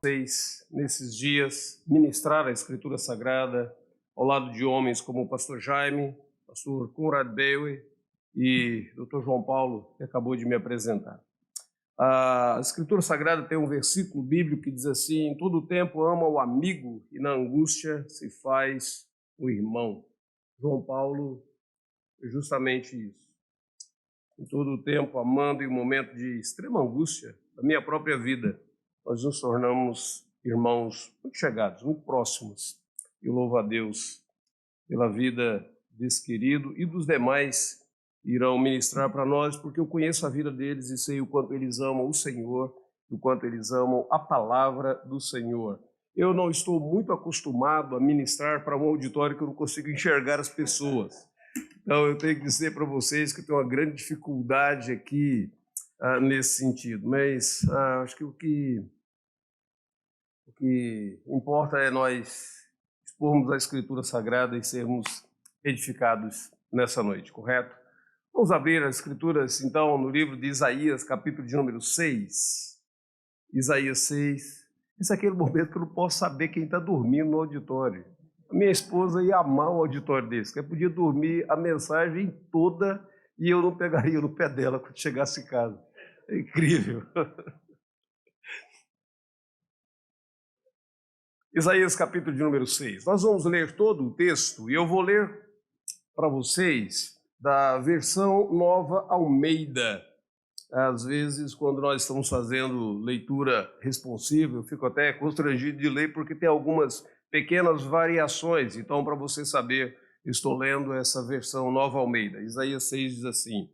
vocês, nesses dias, ministrar a Escritura Sagrada ao lado de homens como o pastor Jaime, pastor Conrad Bewe e Dr. João Paulo, que acabou de me apresentar. A Escritura Sagrada tem um versículo bíblico que diz assim: em todo tempo ama o amigo e na angústia se faz o irmão. João Paulo é justamente isso. Em todo o tempo, amando em um momento de extrema angústia da minha própria vida, nós nos tornamos irmãos muito chegados, muito próximos. E louvo a Deus pela vida desse querido e dos demais que irão ministrar para nós, porque eu conheço a vida deles e sei o quanto eles amam o Senhor, o quanto eles amam a palavra do Senhor. Eu não estou muito acostumado a ministrar para um auditório que eu não consigo enxergar as pessoas. Então, eu tenho que dizer para vocês que eu tenho uma grande dificuldade aqui nesse sentido. Mas acho que o que importa é nós expormos a Escritura Sagrada e sermos edificados nessa noite, correto? Vamos abrir as Escrituras, então, no livro de Isaías, capítulo de número 6. Isaías 6. Esse é aquele momento que eu não posso saber quem está dormindo no auditório. A minha esposa ia amar um auditório desse, que eu podia dormir a mensagem toda e eu não pegaria no pé dela quando chegasse em casa. É incrível. Isaías capítulo de número 6. Nós vamos ler todo o texto e eu vou ler para vocês da versão Nova Almeida. Às vezes, quando nós estamos fazendo leitura responsiva, eu fico até constrangido de ler porque tem algumas pequenas variações. Então, para você saber, estou lendo essa versão Nova Almeida. Isaías 6 diz assim: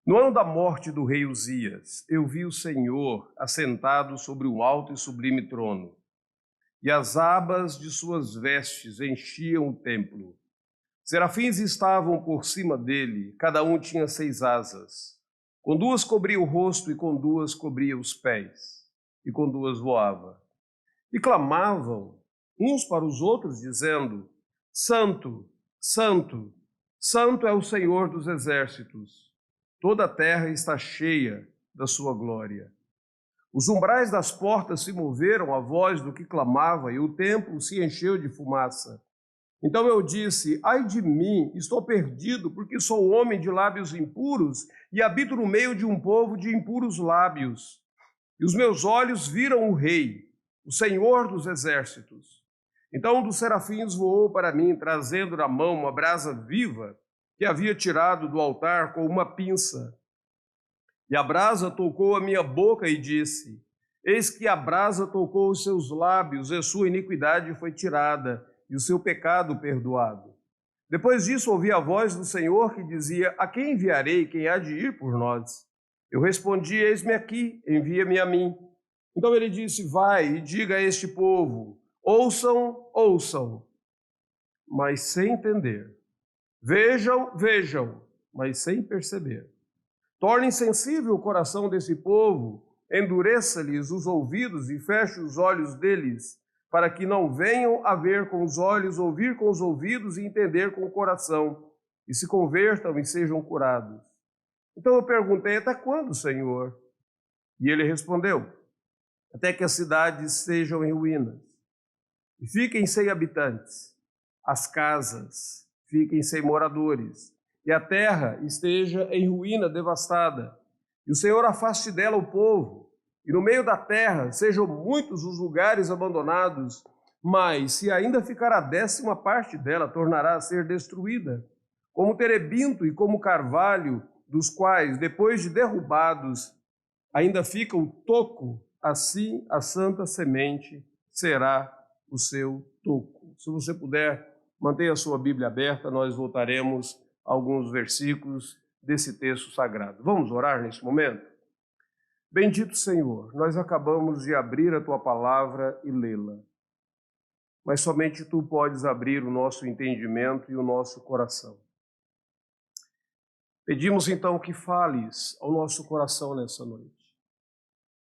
no ano da morte do rei Uzias, eu vi o Senhor assentado sobre um alto e sublime trono, e as abas de suas vestes enchiam o templo. Serafins estavam por cima dele, cada um tinha 6 asas. Com 2 cobria o rosto, e com 2 cobria os pés, e com 2 voava. E clamavam uns para os outros, dizendo: Santo, Santo, Santo é o Senhor dos exércitos. Toda a terra está cheia da sua glória. Os umbrais das portas se moveram à voz do que clamava, e o templo se encheu de fumaça. Então eu disse: ai de mim, estou perdido, porque sou homem de lábios impuros e habito no meio de um povo de impuros lábios. E os meus olhos viram o Rei, o Senhor dos exércitos. Então um dos serafins voou para mim, trazendo na mão uma brasa viva que havia tirado do altar com uma pinça. E a brasa tocou a minha boca e disse: eis que a brasa tocou os seus lábios, e a sua iniquidade foi tirada, e o seu pecado perdoado. Depois disso ouvi a voz do Senhor que dizia: a quem enviarei? Quem há de ir por nós? Eu respondi: eis-me aqui, envia-me a mim. Então ele disse: vai e diga a este povo: ouçam, ouçam, mas sem entender. Vejam, vejam, mas sem perceber. Torne insensível o coração desse povo, endureça-lhes os ouvidos e feche os olhos deles, para que não venham a ver com os olhos, ouvir com os ouvidos e entender com o coração, e se convertam e sejam curados. Então eu perguntei: até quando, Senhor? E ele respondeu: até que as cidades sejam em ruínas e fiquem sem habitantes, as casas fiquem sem moradores, e a terra esteja em ruína devastada, e o Senhor afaste dela o povo, e no meio da terra sejam muitos os lugares abandonados, mas se ainda ficar a 10ª parte dela, tornará a ser destruída, como terebinto e como carvalho, dos quais, depois de derrubados, ainda fica o toco, assim a santa semente será o seu toco. Se você puder, mantenha a sua Bíblia aberta, nós voltaremos a alguns versículos desse texto sagrado. Vamos orar nesse momento? Bendito Senhor, nós acabamos de abrir a Tua palavra e lê-la, mas somente Tu podes abrir o nosso entendimento e o nosso coração. Pedimos então que fales ao nosso coração nessa noite.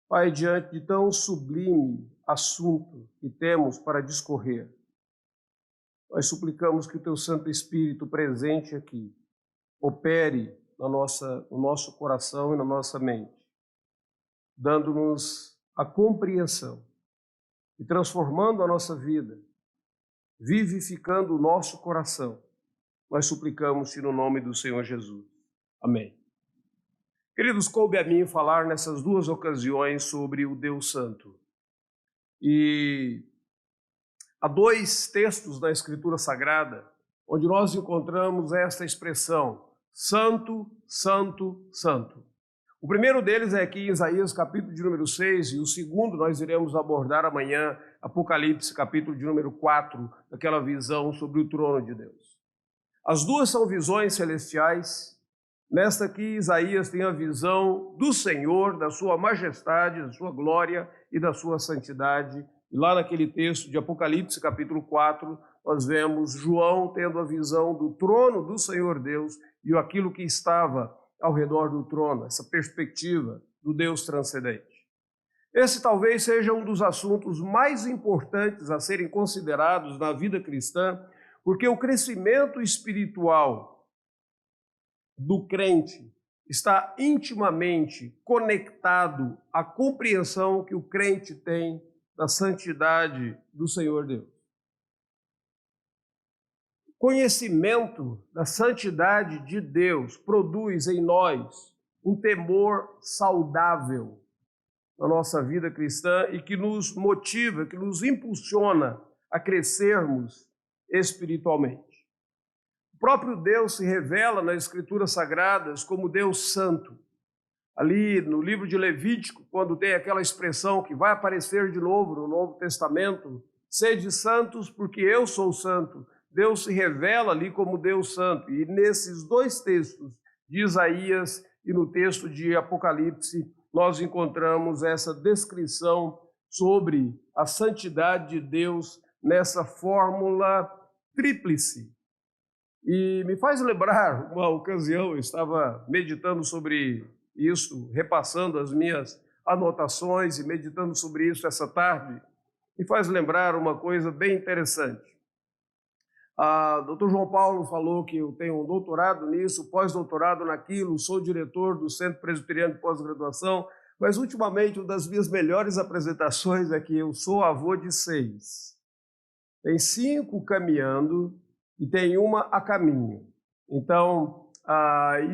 Pai, diante de tão sublime assunto que temos para discorrer, nós suplicamos que o Teu Santo Espírito presente aqui opere no nosso coração e na nossa mente, dando-nos a compreensão e transformando a nossa vida, vivificando o nosso coração. Nós suplicamos-te no nome do Senhor Jesus. Amém. Queridos, coube a mim falar nessas duas ocasiões sobre o Deus Santo. E há dois textos da Escritura Sagrada onde nós encontramos esta expressão, Santo, Santo, Santo. O primeiro deles é aqui em Isaías, capítulo de número 6, e o segundo nós iremos abordar amanhã, Apocalipse, capítulo de número 4, aquela visão sobre o trono de Deus. As duas são visões celestiais. Nesta aqui, Isaías tem a visão do Senhor, da sua majestade, da sua glória e da sua santidade. E lá naquele texto de Apocalipse, capítulo 4, nós vemos João tendo a visão do trono do Senhor Deus e aquilo que estava ao redor do trono, essa perspectiva do Deus transcendente. Esse talvez seja um dos assuntos mais importantes a serem considerados na vida cristã, porque o crescimento espiritual do crente está intimamente conectado à compreensão que o crente tem da santidade do Senhor Deus. Conhecimento da santidade de Deus produz em nós um temor saudável na nossa vida cristã e que nos motiva, que nos impulsiona a crescermos espiritualmente. O próprio Deus se revela nas Escrituras Sagradas como Deus Santo. Ali no livro de Levítico, quando tem aquela expressão que vai aparecer de novo no Novo Testamento, sede santos porque eu sou santo. Deus se revela ali como Deus Santo. E nesses dois textos de Isaías e no texto de Apocalipse, nós encontramos essa descrição sobre a santidade de Deus nessa fórmula tríplice. E me faz lembrar uma ocasião, eu estava meditando sobre isso, repassando as minhas anotações e meditando sobre isso essa tarde, me faz lembrar uma coisa bem interessante. Dr. João Paulo falou que eu tenho um doutorado nisso, pós-doutorado naquilo, sou diretor do Centro Presbiteriano de Pós-Graduação, mas ultimamente uma das minhas melhores apresentações é que eu sou avô de 6. Tem 5 caminhando e tem uma a caminho. Então,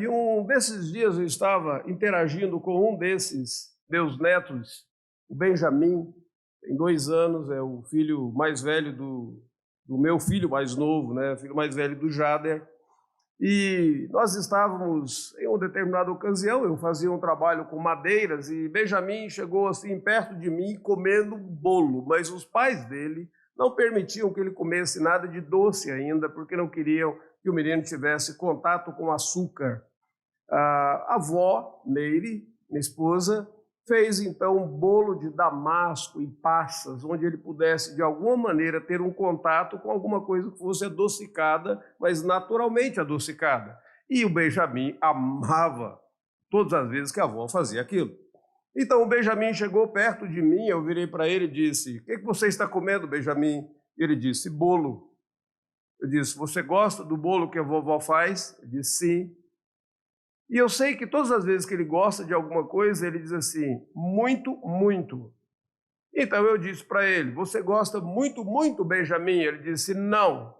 e um desses dias eu estava interagindo com um desses meus netos, o Benjamin, tem 2 anos, é o filho mais velho do meu filho mais novo, né, filho mais velho do Jader, e nós estávamos, em uma determinada ocasião, eu fazia um trabalho com madeiras, e Benjamin chegou assim perto de mim comendo bolo, mas os pais dele não permitiam que ele comesse nada de doce ainda, porque não queriam que o menino tivesse contato com açúcar. A avó, Meire, minha esposa, fez então um bolo de damasco e passas, onde ele pudesse de alguma maneira ter um contato com alguma coisa que fosse adocicada, mas naturalmente adocicada. E o Benjamin amava todas as vezes que a avó fazia aquilo. Então o Benjamin chegou perto de mim, eu virei para ele e disse, o que você está comendo, Benjamin? Ele disse, bolo. Eu disse, você gosta do bolo que a vovó faz? Ele disse, sim. E eu sei que todas as vezes que ele gosta de alguma coisa, ele diz assim, muito, muito. Então eu disse para ele, você gosta muito, muito, Benjamin? Ele disse, não,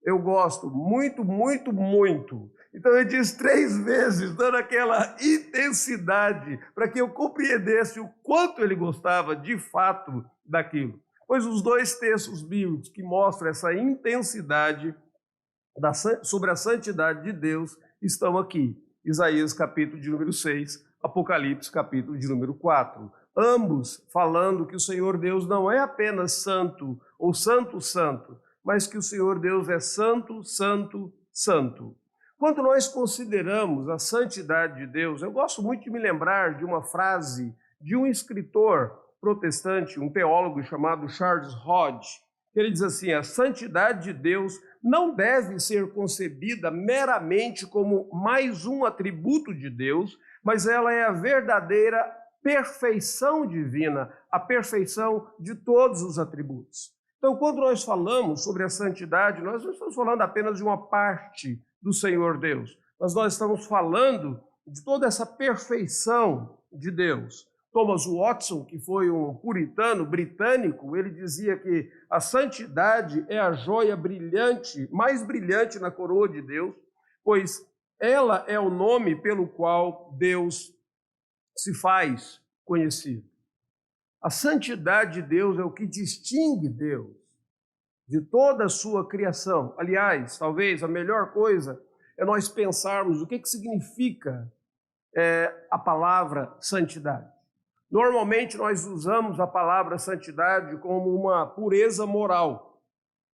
eu gosto muito, muito, muito. Então ele disse 3 vezes, dando aquela intensidade, para que eu compreendesse o quanto ele gostava de fato daquilo. Pois os 2 textos bíblicos que mostram essa intensidade sobre a santidade de Deus estão aqui. Isaías capítulo de número 6, Apocalipse capítulo de número 4. Ambos falando que o Senhor Deus não é apenas santo ou santo, santo, mas que o Senhor Deus é santo, santo, santo. Quando nós consideramos a santidade de Deus, eu gosto muito de me lembrar de uma frase de um escritor protestante, um teólogo chamado Charles Hodge, que ele diz assim, a santidade de Deus não deve ser concebida meramente como mais um atributo de Deus, mas ela é a verdadeira perfeição divina, a perfeição de todos os atributos. Então, quando nós falamos sobre a santidade, nós não estamos falando apenas de uma parte do Senhor Deus, mas nós estamos falando de toda essa perfeição de Deus. Thomas Watson, que foi um puritano britânico, ele dizia que a santidade é a joia brilhante, mais brilhante na coroa de Deus, pois ela é o nome pelo qual Deus se faz conhecido. A santidade de Deus é o que distingue Deus de toda a sua criação. Aliás, talvez a melhor coisa é nós pensarmos o que significa a palavra santidade. Normalmente nós usamos a palavra santidade como uma pureza moral.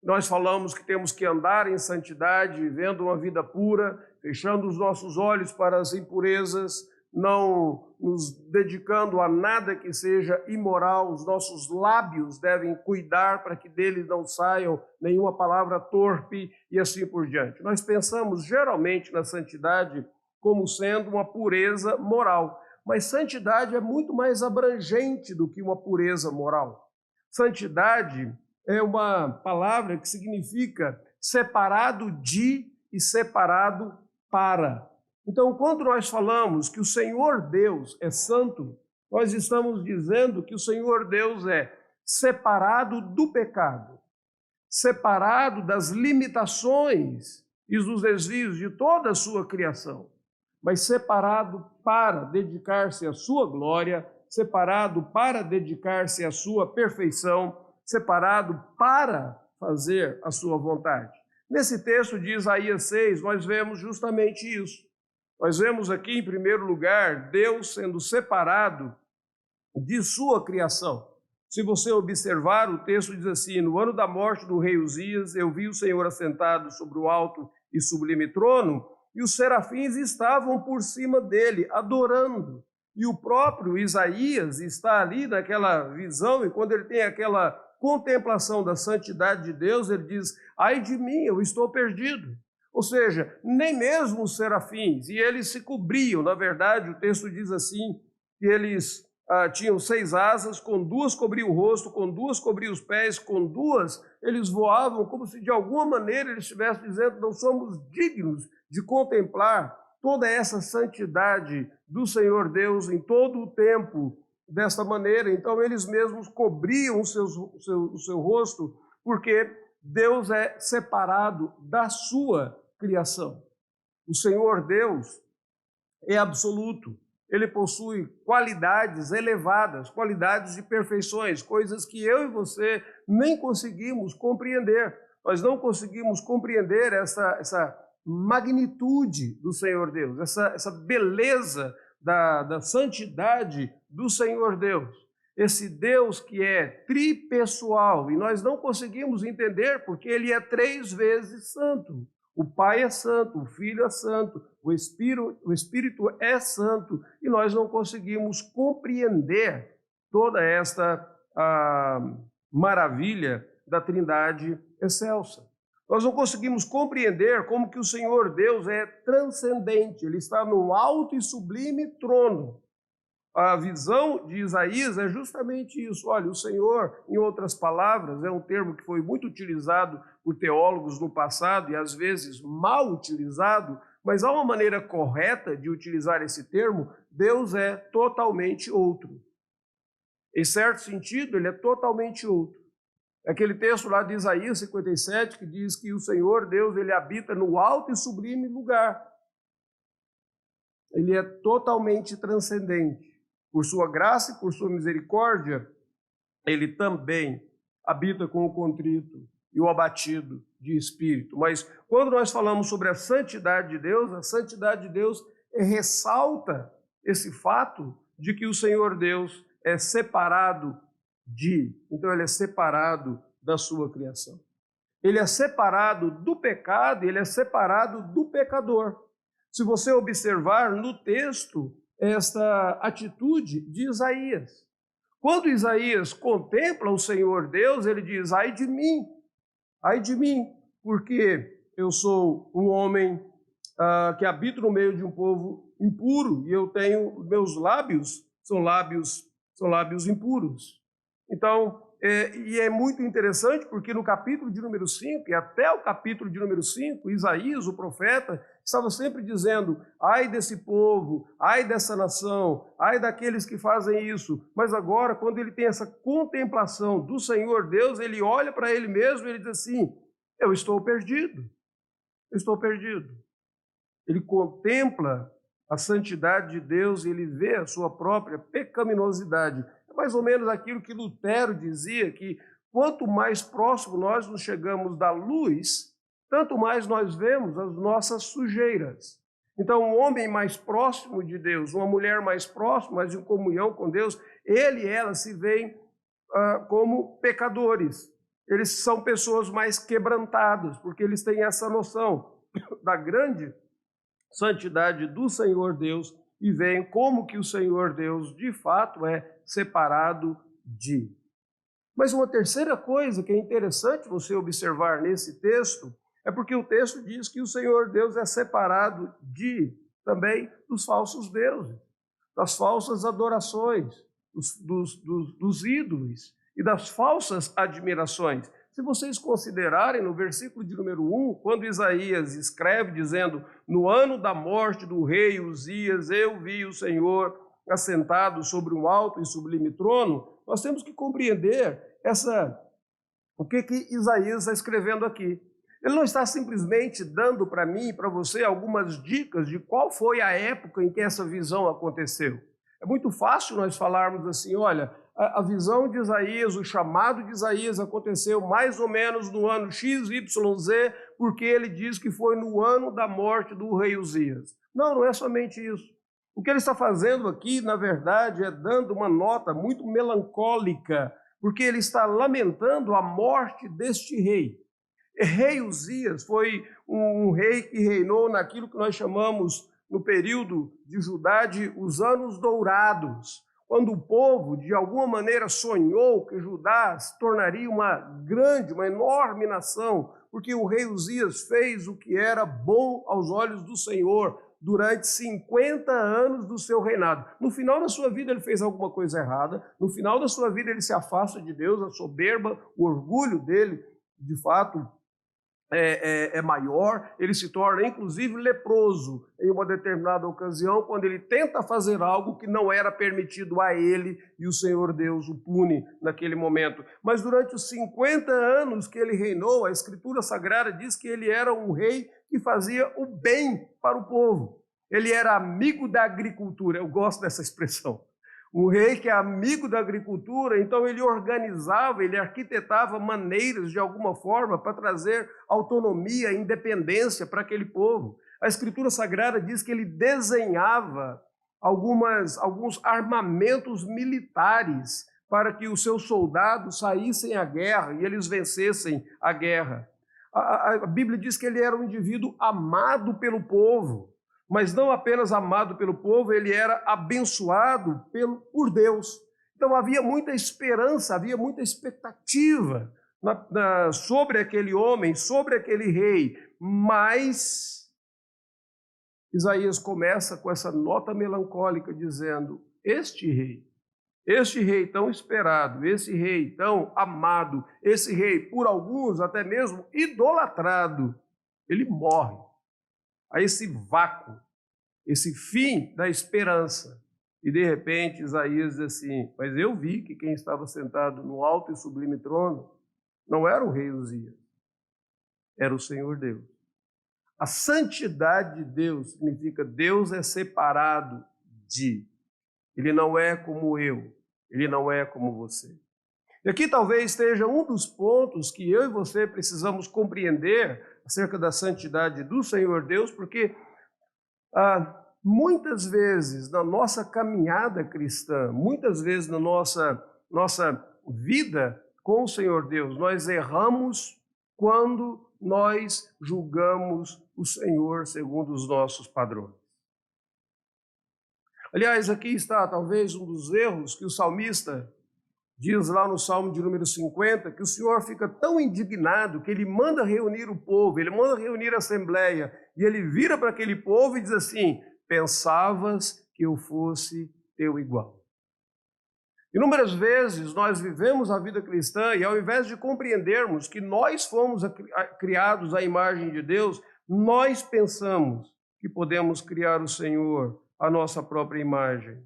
Nós falamos que temos que andar em santidade, vivendo uma vida pura, fechando os nossos olhos para as impurezas, não nos dedicando a nada que seja imoral. Os nossos lábios devem cuidar para que deles não saiam nenhuma palavra torpe e assim por diante. Nós pensamos geralmente na santidade como sendo uma pureza moral. Mas santidade é muito mais abrangente do que uma pureza moral. Santidade é uma palavra que significa separado de e separado para. Então, quando nós falamos que o Senhor Deus é santo, nós estamos dizendo que o Senhor Deus é separado do pecado, separado das limitações e dos desvios de toda a sua criação, mas separado para dedicar-se à sua glória, separado para dedicar-se à sua perfeição, separado para fazer a sua vontade. Nesse texto de Isaías 6, nós vemos justamente isso. Nós vemos aqui, em primeiro lugar, Deus sendo separado de sua criação. Se você observar, o texto diz assim: no ano da morte do rei Uzias, eu vi o Senhor assentado sobre o alto e sublime trono, e os serafins estavam por cima dele, adorando. E o próprio Isaías está ali naquela visão, e quando ele tem aquela contemplação da santidade de Deus, ele diz: ai de mim, eu estou perdido. Ou seja, nem mesmo os serafins, e eles se cobriam, na verdade, o texto diz assim, que eles tinham 6 asas, com 2 cobriam o rosto, com 2 cobriam os pés, com 2 eles voavam, como se de alguma maneira eles estivessem dizendo: não somos dignos de contemplar toda essa santidade do Senhor Deus em todo o tempo desta maneira. Então eles mesmos cobriam o seu rosto, porque Deus é separado da sua criação. O Senhor Deus é absoluto. Ele possui qualidades elevadas, qualidades de perfeições, coisas que eu e você nem conseguimos compreender. Nós não conseguimos compreender essa magnitude do Senhor Deus, essa beleza da santidade do Senhor Deus. Esse Deus que é tripessoal, e nós não conseguimos entender porque ele é 3 vezes santo. O Pai é santo, o Filho é santo, o Espírito é santo, e nós não conseguimos compreender toda esta maravilha da Trindade excelsa. Nós não conseguimos compreender como que o Senhor Deus é transcendente, ele está no alto e sublime trono. A visão de Isaías é justamente isso. Olha, o Senhor, em outras palavras, é um termo que foi muito utilizado por teólogos no passado e às vezes mal utilizado, mas há uma maneira correta de utilizar esse termo. Deus é totalmente outro. Em certo sentido, ele é totalmente outro. Aquele texto lá de Isaías 57 que diz que o Senhor Deus, ele habita no alto e sublime lugar. Ele é totalmente transcendente. Por sua graça e por sua misericórdia, ele também habita com o contrito e o abatido de espírito. Mas quando nós falamos sobre a santidade de Deus ressalta esse fato de que o Senhor Deus é separado então ele é separado da sua criação. Ele é separado do pecado, ele é separado do pecador. Se você observar no texto esta atitude de Isaías. Quando Isaías contempla o Senhor Deus, ele diz: ai de mim, porque eu sou um homem que habito no meio de um povo impuro, e eu tenho, meus lábios são lábios impuros. Então, E é muito interessante porque no capítulo de número 5 e até o capítulo de número 5, Isaías, o profeta, estava sempre dizendo: ai desse povo, ai dessa nação, ai daqueles que fazem isso. Mas agora, quando ele tem essa contemplação do Senhor Deus, ele olha para ele mesmo e ele diz assim: eu estou perdido, eu estou perdido. Ele contempla a santidade de Deus e ele vê a sua própria pecaminosidade. É mais ou menos aquilo que Lutero dizia, que quanto mais próximo nós nos chegamos da luz, tanto mais nós vemos as nossas sujeiras. Então, um homem mais próximo de Deus, uma mulher mais próxima, mais em comunhão com Deus, ele e ela se veem como pecadores. Eles são pessoas mais quebrantadas, porque eles têm essa noção da grande santidade do Senhor Deus e veem como que o Senhor Deus de fato é separado de. Mas uma terceira coisa que é interessante você observar nesse texto é porque o texto diz que o Senhor Deus é separado de também dos falsos deuses, das falsas adorações, dos ídolos e das falsas admirações. Se vocês considerarem no versículo de número 1, quando Isaías escreve dizendo: no ano da morte do rei Uzias, eu vi o Senhor assentado sobre um alto e sublime trono, nós temos que compreender o que Isaías está escrevendo aqui. Ele não está simplesmente dando para mim e para você algumas dicas de qual foi a época em que essa visão aconteceu. É muito fácil nós falarmos assim: olha, a visão de Isaías, o chamado de Isaías aconteceu mais ou menos no ano XYZ, porque ele diz que foi no ano da morte do rei Uzias. Não, não é somente isso. O que ele está fazendo aqui, na verdade, é dando uma nota muito melancólica, porque ele está lamentando a morte deste rei. Rei Uzias foi um rei que reinou naquilo que nós chamamos, no período de Judá, de os anos dourados, quando o povo, de alguma maneira, sonhou que Judá se tornaria uma grande, uma enorme nação, porque o rei Uzias fez o que era bom aos olhos do Senhor durante 50 anos do seu reinado. No final da sua vida ele fez alguma coisa errada, no final da sua vida ele se afasta de Deus, a soberba, o orgulho dele, de fato, é maior, ele se torna inclusive leproso em uma determinada ocasião, quando ele tenta fazer algo que não era permitido a ele, e o Senhor Deus o pune naquele momento. Mas durante os 50 anos que ele reinou, a Escritura Sagrada diz que ele era um rei que fazia o bem para o povo. Ele era amigo da agricultura, eu gosto dessa expressão. Um rei que é amigo da agricultura, então ele organizava, ele arquitetava maneiras, de alguma forma, para trazer autonomia, independência para aquele povo. A Escritura Sagrada diz que ele desenhava alguns armamentos militares para que os seus soldados saíssem à guerra e eles vencessem a guerra. A Bíblia diz que ele era um indivíduo amado pelo povo. Mas não apenas amado pelo povo, ele era abençoado por Deus. Então havia muita esperança, havia muita expectativa sobre aquele homem, sobre aquele rei. Mas Isaías começa com essa nota melancólica dizendo: este rei tão esperado, esse rei tão amado, esse rei por alguns até mesmo idolatrado, ele morre. A esse vácuo, esse fim da esperança. E de repente Isaías diz assim: mas eu vi que quem estava sentado no alto e sublime trono não era o rei Uzias, era o Senhor Deus. A santidade de Deus significa Deus é separado de. Ele não é como eu, ele não é como você. E aqui talvez esteja um dos pontos que eu e você precisamos compreender acerca da santidade do Senhor Deus, porque muitas vezes na nossa caminhada cristã, muitas vezes na nossa vida com o Senhor Deus, nós erramos quando nós julgamos o Senhor segundo os nossos padrões. Aliás, aqui está talvez um dos erros que o salmista diz lá no Salmo de número 50, que o Senhor fica tão indignado que ele manda reunir o povo, ele manda reunir a assembleia, e ele vira para aquele povo e diz assim: pensavas que eu fosse teu igual. Inúmeras vezes nós vivemos a vida cristã e ao invés de compreendermos que nós fomos criados à imagem de Deus, nós pensamos que podemos criar o Senhor à nossa própria imagem,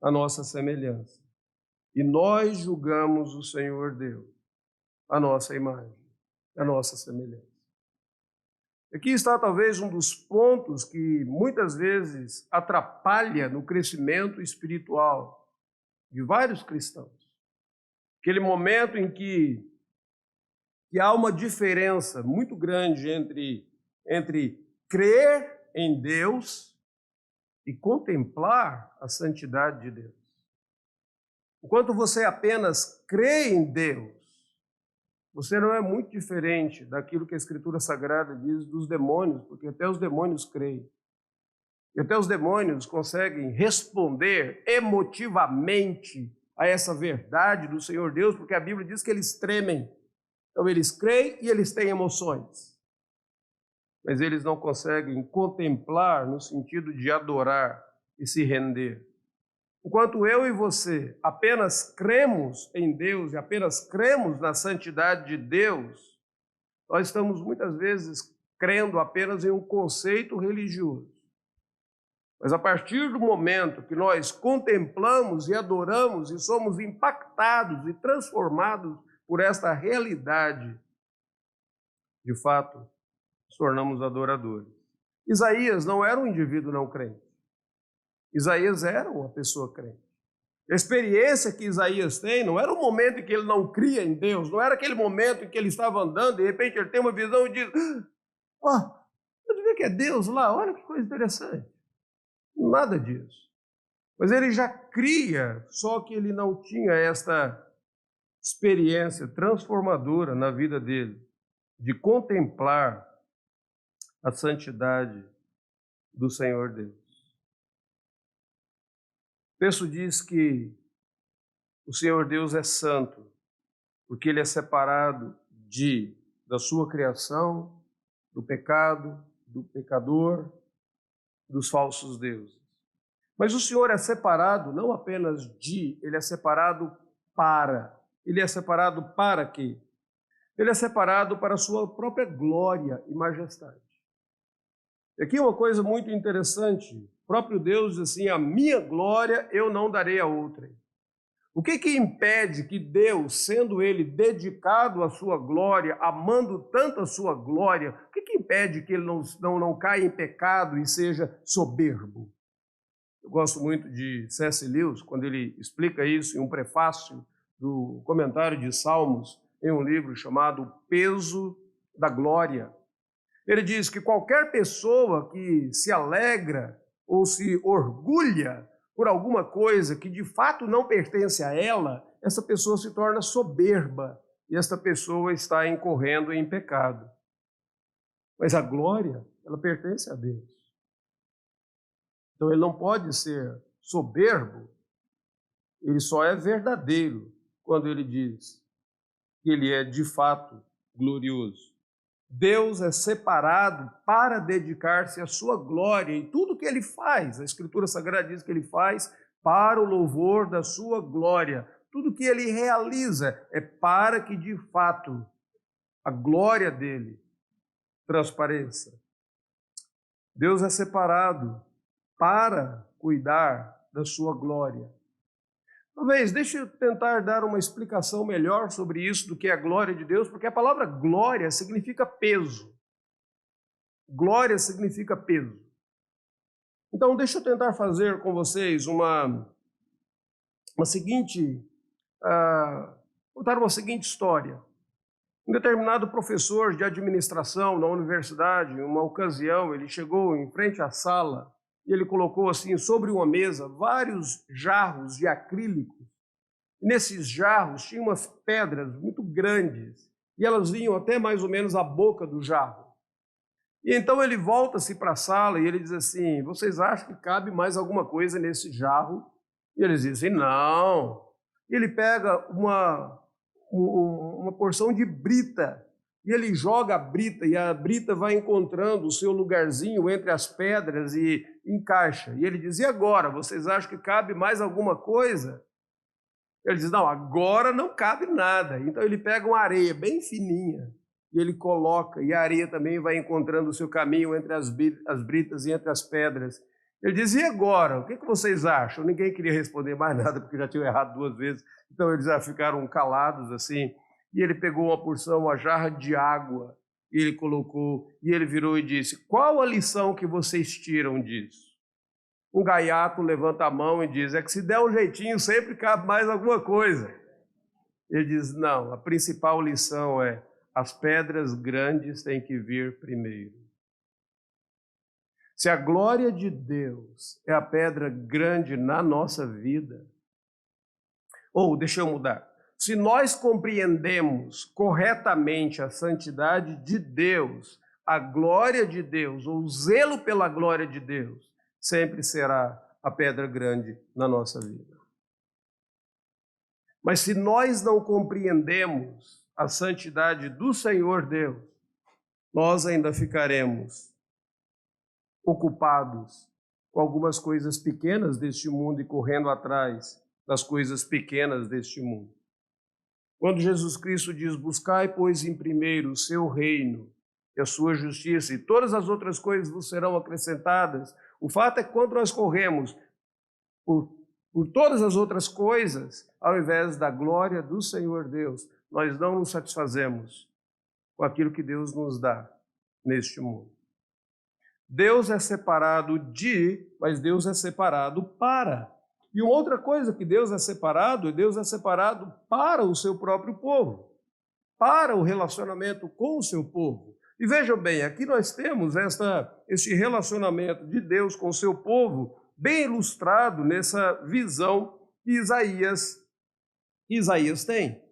à nossa semelhança. E nós julgamos o Senhor Deus à nossa imagem, à nossa semelhança. Aqui está talvez um dos pontos que muitas vezes atrapalha no crescimento espiritual de vários cristãos. Aquele momento em que há uma diferença muito grande entre crer em Deus e contemplar a santidade de Deus. Enquanto você apenas crê em Deus, você não é muito diferente daquilo que a Escritura Sagrada diz dos demônios, porque até os demônios creem. E até os demônios conseguem responder emotivamente a essa verdade do Senhor Deus, porque a Bíblia diz que eles tremem. Então eles creem e eles têm emoções. Mas eles não conseguem contemplar no sentido de adorar e se render. Enquanto eu e você apenas cremos em Deus e apenas cremos na santidade de Deus, nós estamos muitas vezes crendo apenas em um conceito religioso. Mas a partir do momento que nós contemplamos e adoramos e somos impactados e transformados por esta realidade, de fato, nos tornamos adoradores. Isaías não era um indivíduo não crente. Isaías era uma pessoa crente. A experiência que Isaías tem não era o momento em que ele não cria em Deus, não era aquele momento em que ele estava andando, de repente ele tem uma visão e diz, eu ver que é Deus lá, olha que coisa interessante. Nada disso. Mas ele já cria, só que ele não tinha esta experiência transformadora na vida dele, de contemplar a santidade do Senhor Deus. O texto diz que o Senhor Deus é santo, porque ele é separado da sua criação, do pecado, do pecador, dos falsos deuses. Mas o Senhor é separado não apenas ele é separado para. Ele é separado para quê? Ele é separado para a sua própria glória e majestade. E aqui uma coisa muito interessante. O próprio Deus diz assim, a minha glória eu não darei a outrem. O que impede que Deus, sendo Ele dedicado à sua glória, amando tanto a sua glória, o que impede que Ele não caia em pecado e seja soberbo? Eu gosto muito de C.S. Lewis, quando ele explica isso em um prefácio do comentário de Salmos, em um livro chamado O Peso da Glória. Ele diz que qualquer pessoa que se alegra ou se orgulha por alguma coisa que de fato não pertence a ela, essa pessoa se torna soberba e esta pessoa está incorrendo em pecado. Mas a glória, ela pertence a Deus. Então ele não pode ser soberbo, ele só é verdadeiro quando ele diz que ele é de fato glorioso. Deus é separado para dedicar-se à sua glória em tudo que ele faz. A Escritura Sagrada diz que ele faz para o louvor da sua glória. Tudo que ele realiza é para que, de fato, a glória dele transpareça. Deus é separado para cuidar da sua glória. Talvez, deixa eu tentar dar uma explicação melhor sobre isso do que é a glória de Deus, porque a palavra glória significa peso. Glória significa peso. Então, deixa eu tentar fazer com vocês contar uma seguinte história. Um determinado professor de administração na universidade, em uma ocasião, ele chegou em frente à sala e ele colocou assim sobre uma mesa vários jarros de acrílico. E nesses jarros tinham umas pedras muito grandes e elas vinham até mais ou menos a boca do jarro. E então ele volta-se para a sala e ele diz assim, vocês acham que cabe mais alguma coisa nesse jarro? E eles dizem, não. E ele pega uma porção de brita e ele joga a brita e a brita vai encontrando o seu lugarzinho entre as pedras e encaixa. E ele diz, e agora, vocês acham que cabe mais alguma coisa? Ele diz, não, agora não cabe nada. Então ele pega uma areia bem fininha e ele coloca, e a areia também vai encontrando o seu caminho entre as britas e entre as pedras. Ele diz, e agora? O que vocês acham? Ninguém queria responder mais nada, porque já tinham errado 2 vezes. Então eles já ficaram calados assim. E ele pegou uma porção, uma jarra de água, e ele colocou, e ele virou e disse, qual a lição que vocês tiram disso? Um gaiato levanta a mão e diz, é que se der um jeitinho sempre cabe mais alguma coisa. Ele diz, não, a principal lição é, as pedras grandes têm que vir primeiro. Se a glória de Deus é a pedra grande na nossa vida, ou deixa eu mudar, se nós compreendemos corretamente a santidade de Deus, a glória de Deus, ou o zelo pela glória de Deus, sempre será a pedra grande na nossa vida. Mas se nós não compreendemos a santidade do Senhor Deus, nós ainda ficaremos ocupados com algumas coisas pequenas deste mundo e correndo atrás das coisas pequenas deste mundo. Quando Jesus Cristo diz, buscai, pois, em primeiro o seu reino e a sua justiça, e todas as outras coisas vos serão acrescentadas, o fato é que quando nós corremos por todas as outras coisas, ao invés da glória do Senhor Deus, nós não nos satisfazemos com aquilo que Deus nos dá neste mundo. Deus é separado de, mas Deus é separado para. E uma outra coisa que Deus é separado para o seu próprio povo, para o relacionamento com o seu povo. E vejam bem, aqui nós temos este relacionamento de Deus com o seu povo bem ilustrado nessa visão que Isaías tem.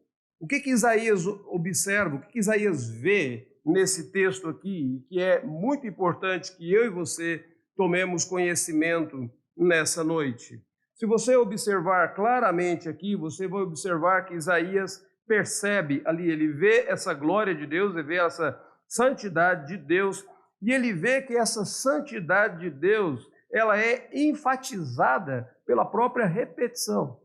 O que Isaías observa, o que Isaías vê nesse texto aqui, que é muito importante que eu e você tomemos conhecimento nessa noite. Se você observar claramente aqui, você vai observar que Isaías percebe ali, ele vê essa glória de Deus, ele vê essa santidade de Deus, e ele vê que essa santidade de Deus, ela é enfatizada pela própria repetição.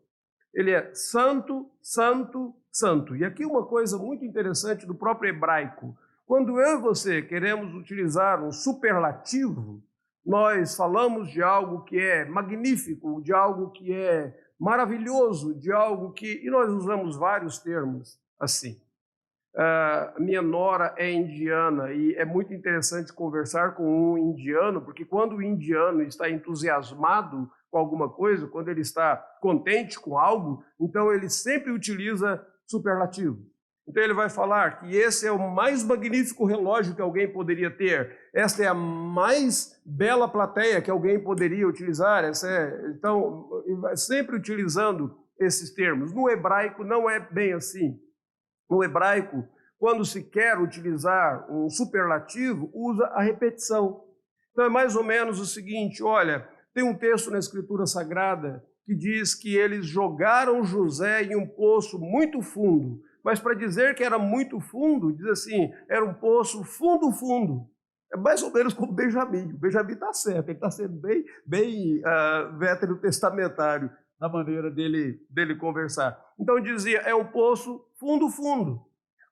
Ele é santo, santo, santo. E aqui uma coisa muito interessante do próprio hebraico. Quando eu e você queremos utilizar um superlativo, nós falamos de algo que é magnífico, de algo que é maravilhoso, de algo que... E nós usamos vários termos assim. Minha nora é indiana e é muito interessante conversar com um indiano, porque quando o indiano está entusiasmado com alguma coisa, quando ele está contente com algo, então ele sempre utiliza superlativo. Então ele vai falar que esse é o mais magnífico relógio que alguém poderia ter, esta é a mais bela plateia que alguém poderia utilizar, então ele vai sempre utilizando esses termos. No hebraico não é bem assim. No hebraico, quando se quer utilizar um superlativo, usa a repetição. Então é mais ou menos o seguinte, olha, tem um texto na Escritura Sagrada que diz que eles jogaram José em um poço muito fundo, mas para dizer que era muito fundo, diz assim, era um poço fundo, fundo. É mais ou menos como Benjamim. O Benjamim está certo, ele está sendo bem veterotestamentário na maneira dele conversar. Então dizia, é um poço fundo, fundo.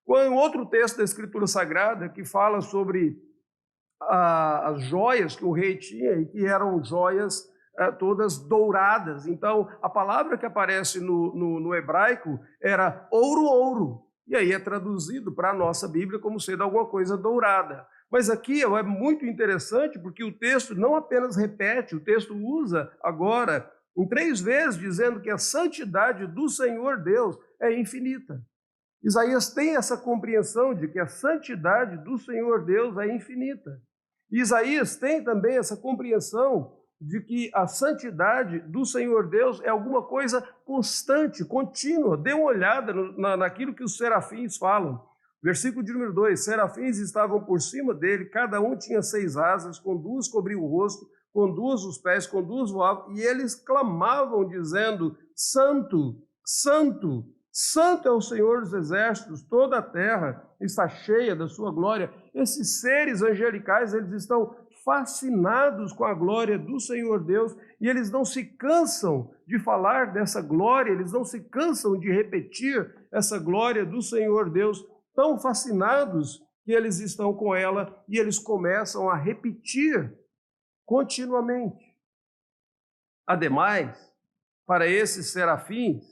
Quando outro texto da Escritura Sagrada que fala sobre as joias que o rei tinha e que eram joias todas douradas. Então, a palavra que aparece no hebraico era ouro, ouro. E aí é traduzido para a nossa Bíblia como sendo alguma coisa dourada. Mas aqui é muito interessante porque o texto não apenas repete, o texto usa agora em 3 vezes dizendo que a santidade do Senhor Deus é infinita. Isaías tem essa compreensão de que a santidade do Senhor Deus é infinita. Isaías tem também essa compreensão de que a santidade do Senhor Deus é alguma coisa constante, contínua. Dê uma olhada naquilo que os serafins falam. Versículo de número 2, serafins estavam por cima dele, cada um tinha 6 asas, com 2 cobriam o rosto, com 2 os pés, com 2 voavam, e eles clamavam dizendo, santo, santo, santo é o Senhor dos exércitos, toda a terra está cheia da sua glória. Esses seres angelicais, eles estão fascinados com a glória do Senhor Deus, e eles não se cansam de falar dessa glória, eles não se cansam de repetir essa glória do Senhor Deus, tão fascinados que eles estão com ela, e eles começam a repetir continuamente. Ademais, para esses serafins,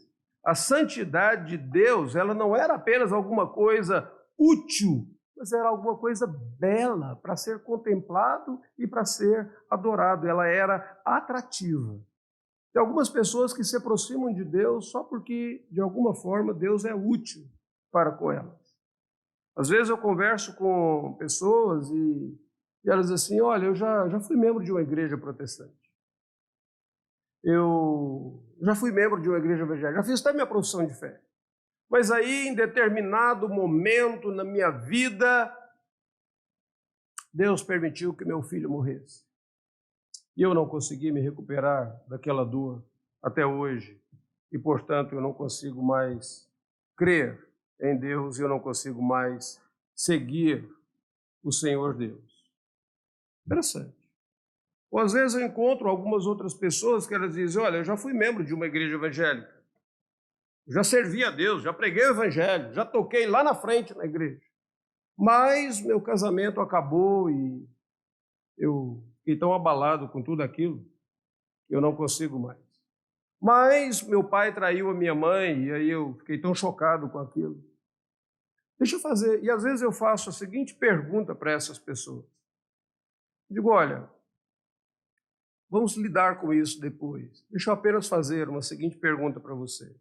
a santidade de Deus, ela não era apenas alguma coisa útil, mas era alguma coisa bela para ser contemplado e para ser adorado. Ela era atrativa. Tem algumas pessoas que se aproximam de Deus só porque, de alguma forma, Deus é útil para com elas. Às vezes eu converso com pessoas e elas dizem assim, olha, eu já fui membro de uma igreja protestante. Eu já fui membro de uma igreja evangélica, já fiz até minha profissão de fé. Mas aí, em determinado momento na minha vida, Deus permitiu que meu filho morresse. E eu não consegui me recuperar daquela dor até hoje. E, portanto, eu não consigo mais crer em Deus e eu não consigo mais seguir o Senhor Deus. Interessante. Ou às vezes eu encontro algumas outras pessoas que elas dizem, olha, eu já fui membro de uma igreja evangélica, já servi a Deus, já preguei o evangelho, já toquei lá na frente na igreja, mas meu casamento acabou e eu fiquei tão abalado com tudo aquilo que eu não consigo mais. Mas meu pai traiu a minha mãe e aí eu fiquei tão chocado com aquilo. Deixa eu fazer, e às vezes eu faço a seguinte pergunta para essas pessoas. Digo, olha, vamos lidar com isso depois. Deixa eu apenas fazer uma seguinte pergunta para você.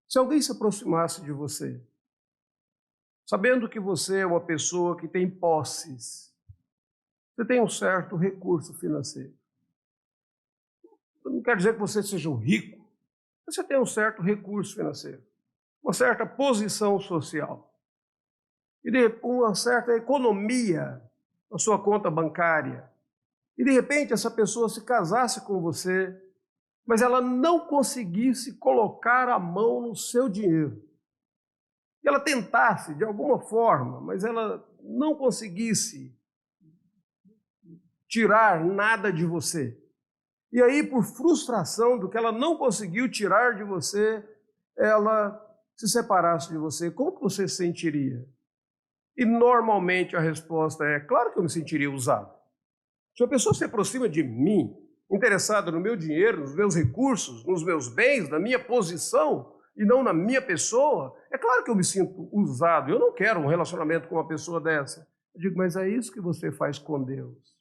Se alguém se aproximasse de você, sabendo que você é uma pessoa que tem posses, você tem um certo recurso financeiro. Não quer dizer que você seja um rico, mas você tem um certo recurso financeiro, uma certa posição social, e uma certa economia na sua conta bancária. E de repente essa pessoa se casasse com você, mas ela não conseguisse colocar a mão no seu dinheiro. E ela tentasse de alguma forma, mas ela não conseguisse tirar nada de você. E aí, por frustração do que ela não conseguiu tirar de você, ela se separasse de você. Como que você se sentiria? E normalmente a resposta é, claro que eu me sentiria usado. Se uma pessoa se aproxima de mim, interessada no meu dinheiro, nos meus recursos, nos meus bens, na minha posição e não na minha pessoa, é claro que eu me sinto usado. Eu não quero um relacionamento com uma pessoa dessa. Eu digo, mas é isso que você faz com Deus.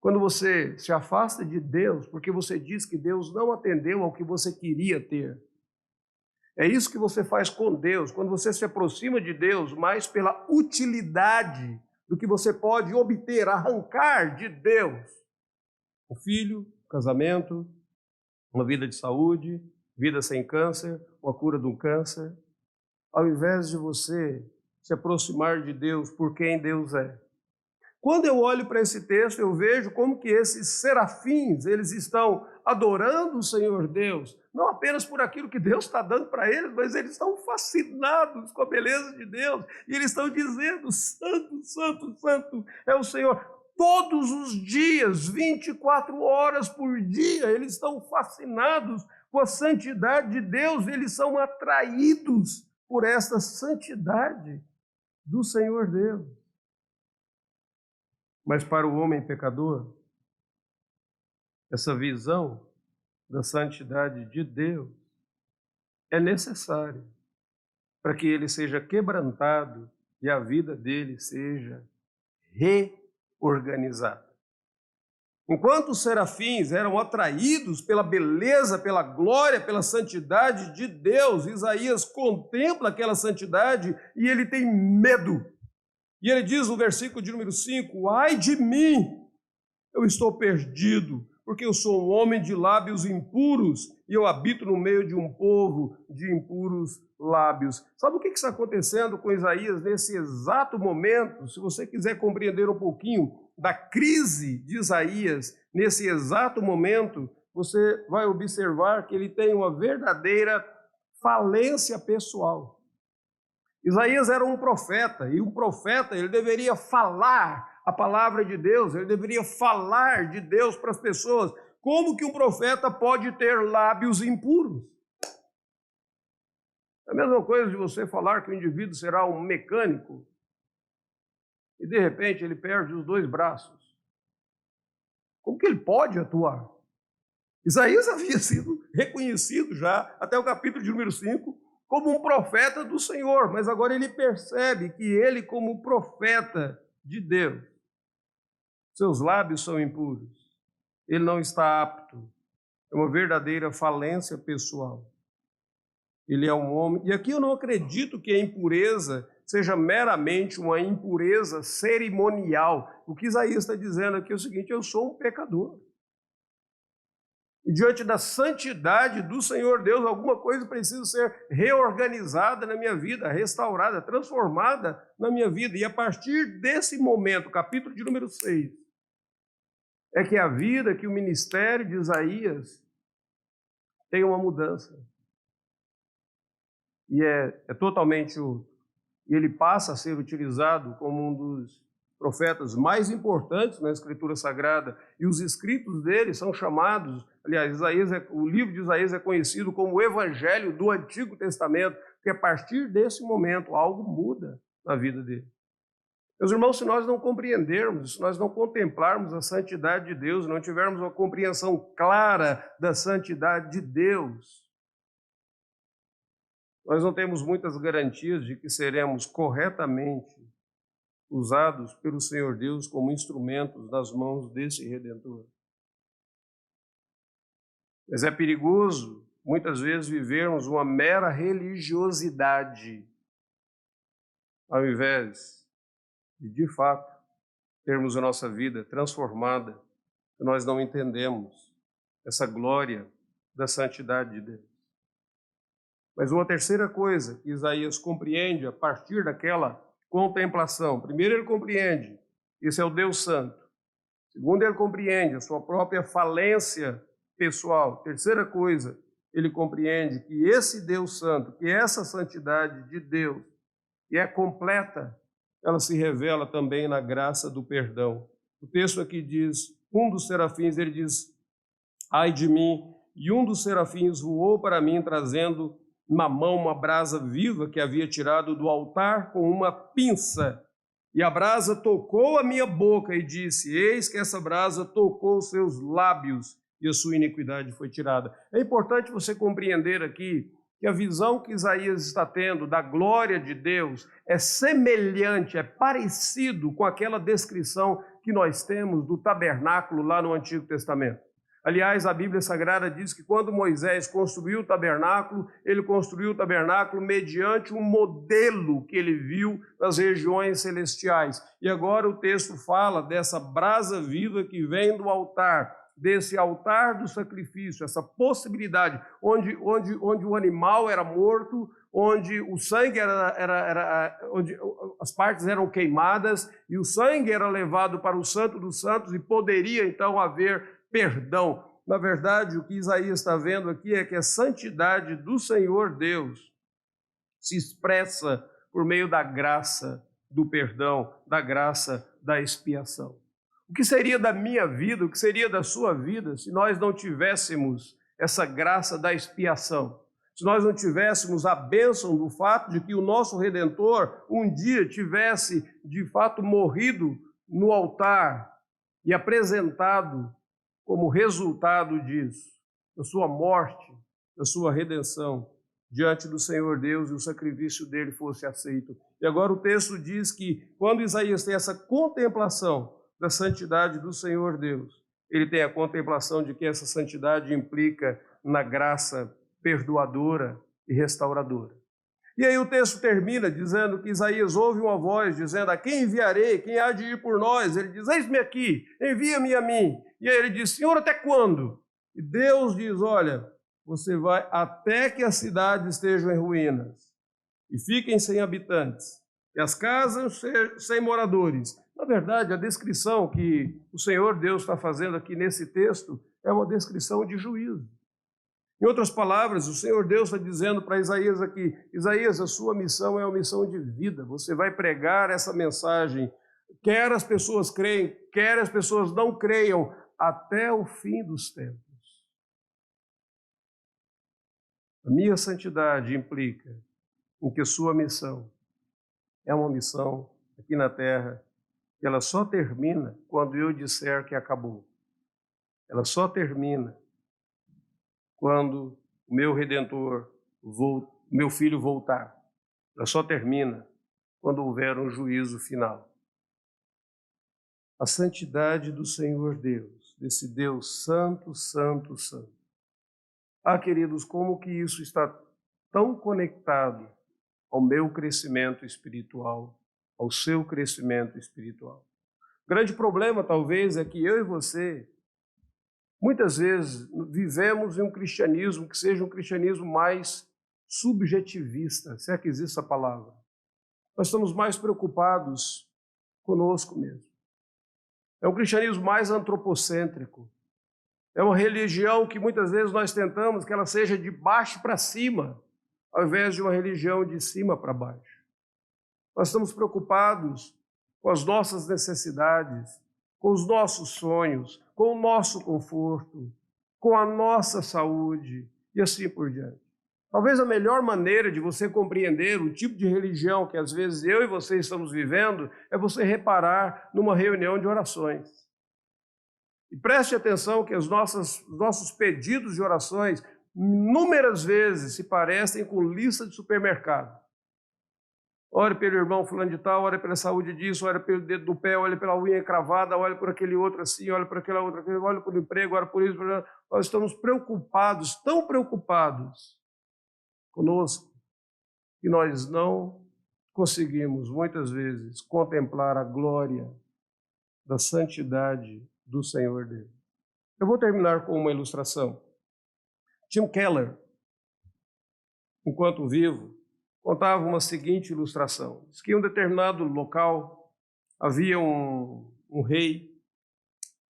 Quando você se afasta de Deus, porque você diz que Deus não atendeu ao que você queria ter. É isso que você faz com Deus, quando você se aproxima de Deus mais pela utilidade do que você pode obter, arrancar de Deus. Um filho, um casamento, uma vida de saúde, vida sem câncer, uma cura do câncer. Ao invés de você se aproximar de Deus por quem Deus é. Quando eu olho para esse texto, eu vejo como que esses serafins, eles estão adorando o Senhor Deus, não apenas por aquilo que Deus está dando para eles, mas eles estão fascinados com a beleza de Deus, e eles estão dizendo, santo, santo, santo é o Senhor. Todos os dias, 24 horas por dia, eles estão fascinados com a santidade de Deus, eles são atraídos por esta santidade do Senhor Deus. Mas para o homem pecador, essa visão da santidade de Deus é necessária para que ele seja quebrantado e a vida dele seja reorganizada. Enquanto os serafins eram atraídos pela beleza, pela glória, pela santidade de Deus, Isaías contempla aquela santidade e ele tem medo. E ele diz no versículo de número 5, ai de mim, eu estou perdido, porque eu sou um homem de lábios impuros e eu habito no meio de um povo de impuros lábios. Sabe o que está acontecendo com Isaías nesse exato momento? Se você quiser compreender um pouquinho da crise de Isaías, nesse exato momento, você vai observar que ele tem uma verdadeira falência pessoal. Isaías era um profeta, e um profeta ele deveria falar a palavra de Deus, ele deveria falar de Deus para as pessoas. Como que um profeta pode ter lábios impuros? É a mesma coisa de você falar que o indivíduo será um mecânico e de repente ele perde os 2 braços. Como que ele pode atuar? Isaías havia sido reconhecido já, até o capítulo de número 5, como um profeta do Senhor, mas agora ele percebe que ele, como profeta de Deus, seus lábios são impuros, ele não está apto, é uma verdadeira falência pessoal. Ele é um homem, e aqui eu não acredito que a impureza seja meramente uma impureza cerimonial. O que Isaías está dizendo aqui é o seguinte: eu sou um pecador. E diante da santidade do Senhor Deus, alguma coisa precisa ser reorganizada na minha vida, restaurada, transformada na minha vida. E a partir desse momento, capítulo de número 6, é que a vida, que o ministério de Isaías tem uma mudança. E é totalmente outro. E ele passa a ser utilizado como um dos profetas mais importantes na Escritura Sagrada, e os escritos dele são chamados, aliás, o livro de Isaías é conhecido como o Evangelho do Antigo Testamento, porque a partir desse momento algo muda na vida dele. Meus irmãos, se nós não compreendermos, se nós não contemplarmos a santidade de Deus, não tivermos uma compreensão clara da santidade de Deus, nós não temos muitas garantias de que seremos corretamente usados pelo Senhor Deus como instrumentos nas mãos desse Redentor. Mas é perigoso, muitas vezes, vivermos uma mera religiosidade, ao invés de fato, termos a nossa vida transformada, que nós não entendemos essa glória da santidade de Deus. Mas uma terceira coisa que Isaías compreende a partir daquela contemplação. Primeiro, ele compreende, esse é o Deus Santo. Segundo, ele compreende a sua própria falência pessoal. Terceira coisa, ele compreende que esse Deus Santo, que essa santidade de Deus, que é completa, ela se revela também na graça do perdão. O texto aqui diz, um dos serafins, ele diz, ai de mim, e um dos serafins voou para mim, trazendo na mão uma brasa viva que havia tirado do altar com uma pinça. E a brasa tocou a minha boca e disse, eis que essa brasa tocou os seus lábios e a sua iniquidade foi tirada. É importante você compreender aqui que a visão que Isaías está tendo da glória de Deus é semelhante, é parecido com aquela descrição que nós temos do tabernáculo lá no Antigo Testamento. Aliás, a Bíblia Sagrada diz que quando Moisés construiu o tabernáculo, ele construiu o tabernáculo mediante um modelo que ele viu nas regiões celestiais. E agora o texto fala dessa brasa viva que vem do altar, desse altar do sacrifício, essa possibilidade, onde o animal era morto, onde o sangue onde as partes eram queimadas, e o sangue era levado para o Santo dos Santos, e poderia então haver perdão. Na verdade, o que Isaías está vendo aqui é que a santidade do Senhor Deus se expressa por meio da graça do perdão, da graça da expiação. O que seria da minha vida, o que seria da sua vida, se nós não tivéssemos essa graça da expiação? Se nós não tivéssemos a bênção do fato de que o nosso Redentor um dia tivesse, de fato, morrido no altar e apresentado como resultado disso, da sua morte, da sua redenção, diante do Senhor Deus, e o sacrifício dele fosse aceito. E agora o texto diz que, quando Isaías tem essa contemplação da santidade do Senhor Deus, ele tem a contemplação de que essa santidade implica na graça perdoadora e restauradora. E aí o texto termina dizendo que Isaías ouve uma voz dizendo, a quem enviarei? Quem há de ir por nós? Ele diz, eis-me aqui, envia-me a mim. E aí ele diz, Senhor, até quando? E Deus diz, olha, você vai até que as cidades estejam em ruínas e fiquem sem habitantes, e as casas sem moradores. Na verdade, a descrição que o Senhor Deus está fazendo aqui nesse texto é uma descrição de juízo. Em outras palavras, o Senhor Deus está dizendo para Isaías aqui, Isaías, a sua missão é uma missão de vida, você vai pregar essa mensagem quer as pessoas creem, quer as pessoas não creiam, até o fim dos tempos. A minha santidade implica em que sua missão é uma missão aqui na terra, que ela só termina quando eu disser que acabou. Ela só termina quando o meu Redentor, meu Filho voltar. Ela só termina quando houver um juízo final. A santidade do Senhor Deus, desse Deus santo, santo, santo. Ah, queridos, como que isso está tão conectado ao meu crescimento espiritual, ao seu crescimento espiritual. O grande problema, talvez, é que eu e você, muitas vezes, vivemos em um cristianismo que seja um cristianismo mais subjetivista, se é que existe essa palavra. Nós estamos mais preocupados conosco mesmo. É um cristianismo mais antropocêntrico. É uma religião que muitas vezes nós tentamos que ela seja de baixo para cima, ao invés de uma religião de cima para baixo. Nós estamos preocupados com as nossas necessidades, com os nossos sonhos, com o nosso conforto, com a nossa saúde e assim por diante. Talvez a melhor maneira de você compreender o tipo de religião que às vezes eu e você estamos vivendo é você reparar numa reunião de orações. E preste atenção que os nossos pedidos de orações inúmeras vezes se parecem com lista de supermercado. Ore pelo irmão fulano de tal, ore pela saúde disso, ore pelo dedo do pé, ore pela unha cravada, ore por aquele outro assim, ore por aquela outra, ore por emprego, ore por isso. Nós estamos preocupados, tão preocupados conosco, que nós não conseguimos, muitas vezes, contemplar a glória da santidade do Senhor Deus. Eu vou terminar com uma ilustração. Tim Keller, enquanto vivo, contava uma seguinte ilustração. Diz que em um determinado local havia um rei,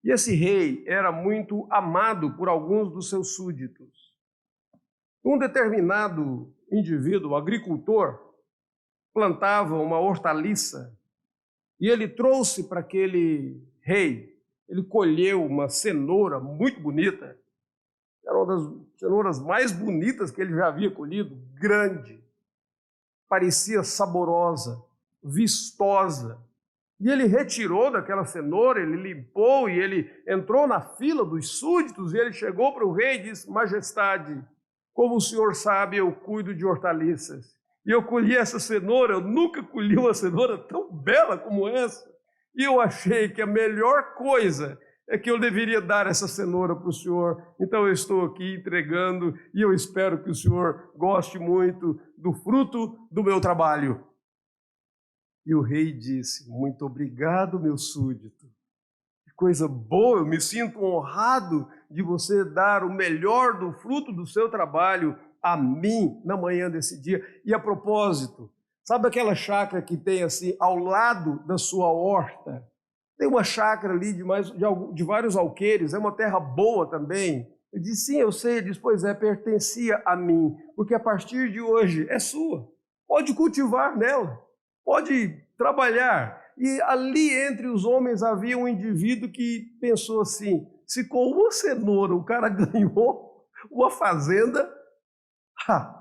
e esse rei era muito amado por alguns dos seus súditos. Um determinado indivíduo, agricultor, plantava uma hortaliça e ele trouxe para aquele rei, ele colheu uma cenoura muito bonita, era uma das cenouras mais bonitas que ele já havia colhido, grande, parecia saborosa, vistosa. E ele retirou daquela cenoura, ele limpou e ele entrou na fila dos súditos e ele chegou para o rei e disse: Majestade, como o senhor sabe, eu cuido de hortaliças. E eu colhi essa cenoura, eu nunca colhi uma cenoura tão bela como essa. E eu achei que a melhor coisa é que eu deveria dar essa cenoura para o senhor. Então eu estou aqui entregando e eu espero que o senhor goste muito do fruto do meu trabalho. E o rei disse: muito obrigado, meu súdito. Que coisa boa, eu me sinto honrado de você dar o melhor do fruto do seu trabalho a mim na manhã desse dia. E a propósito, sabe aquela chácara que tem assim ao lado da sua horta? Tem uma chácara ali de vários alqueires, é uma terra boa também. Ele disse: sim, eu sei. Ele disse: pois é, pertencia a mim, porque a partir de hoje é sua. Pode cultivar nela, pode trabalhar. E ali entre os homens havia um indivíduo que pensou assim: se com uma cenoura o cara ganhou uma fazenda,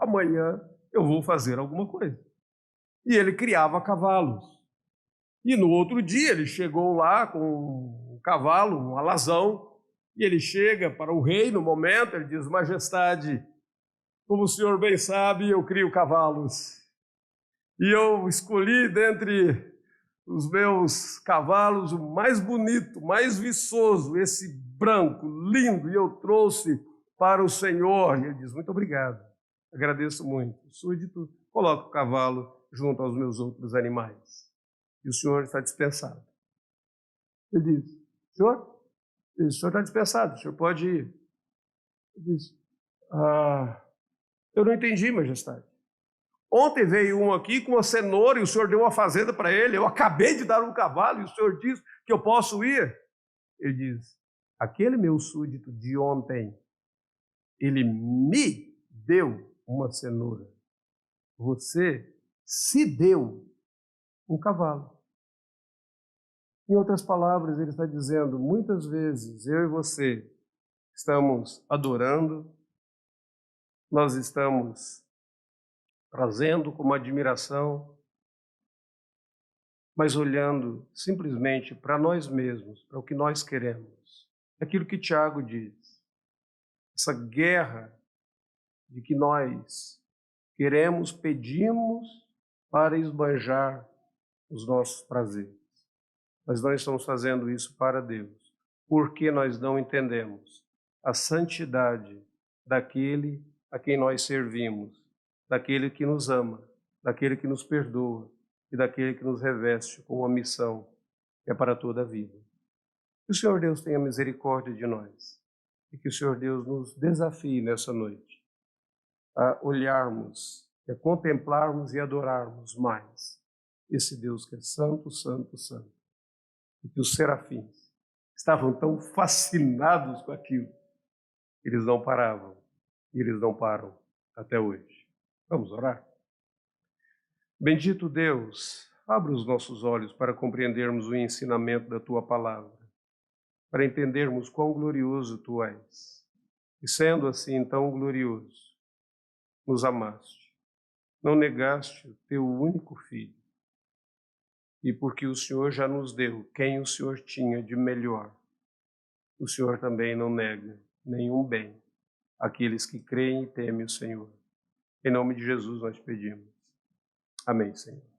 amanhã eu vou fazer alguma coisa. E ele criava cavalos. E no outro dia ele chegou lá com um cavalo, um alazão, e ele chega para o rei no momento, ele diz: Majestade, como o senhor bem sabe, eu crio cavalos. E eu escolhi dentre os meus cavalos o mais bonito, mais viçoso, esse branco, lindo, e eu trouxe para o senhor. E ele diz: muito obrigado, agradeço muito. O súdito coloca o cavalo junto aos meus outros animais. E o senhor está dispensado. Ele diz: senhor? O senhor está dispensado, o senhor pode ir. Ele diz: eu não entendi, majestade. Ontem veio um aqui com uma cenoura e o senhor deu uma fazenda para ele. Eu acabei de dar um cavalo e o senhor diz que eu posso ir. Ele diz: aquele meu súdito de ontem, ele me deu uma cenoura. Você se deu um cavalo. Em outras palavras, ele está dizendo, muitas vezes eu e você estamos adorando, nós estamos trazendo como admiração, mas olhando simplesmente para nós mesmos, para o que nós queremos. Aquilo que Tiago diz, essa guerra de que nós queremos, pedimos para esbanjar os nossos prazeres. Mas nós estamos fazendo isso para Deus, porque nós não entendemos a santidade daquele a quem nós servimos, daquele que nos ama, daquele que nos perdoa e daquele que nos reveste com uma missão que é para toda a vida. Que o Senhor Deus tenha misericórdia de nós e que o Senhor Deus nos desafie nessa noite a olharmos, a contemplarmos e adorarmos mais esse Deus que é santo, santo, santo. E que os serafins estavam tão fascinados com aquilo, eles não paravam e eles não param até hoje. Vamos orar? Bendito Deus, abra os nossos olhos para compreendermos o ensinamento da Tua palavra, para entendermos quão glorioso Tu és. E sendo assim tão glorioso, nos amaste, não negaste o Teu único Filho. E porque o Senhor já nos deu quem o Senhor tinha de melhor, o Senhor também não nega nenhum bem àqueles que creem e temem o Senhor. Em nome de Jesus nós pedimos. Amém, Senhor.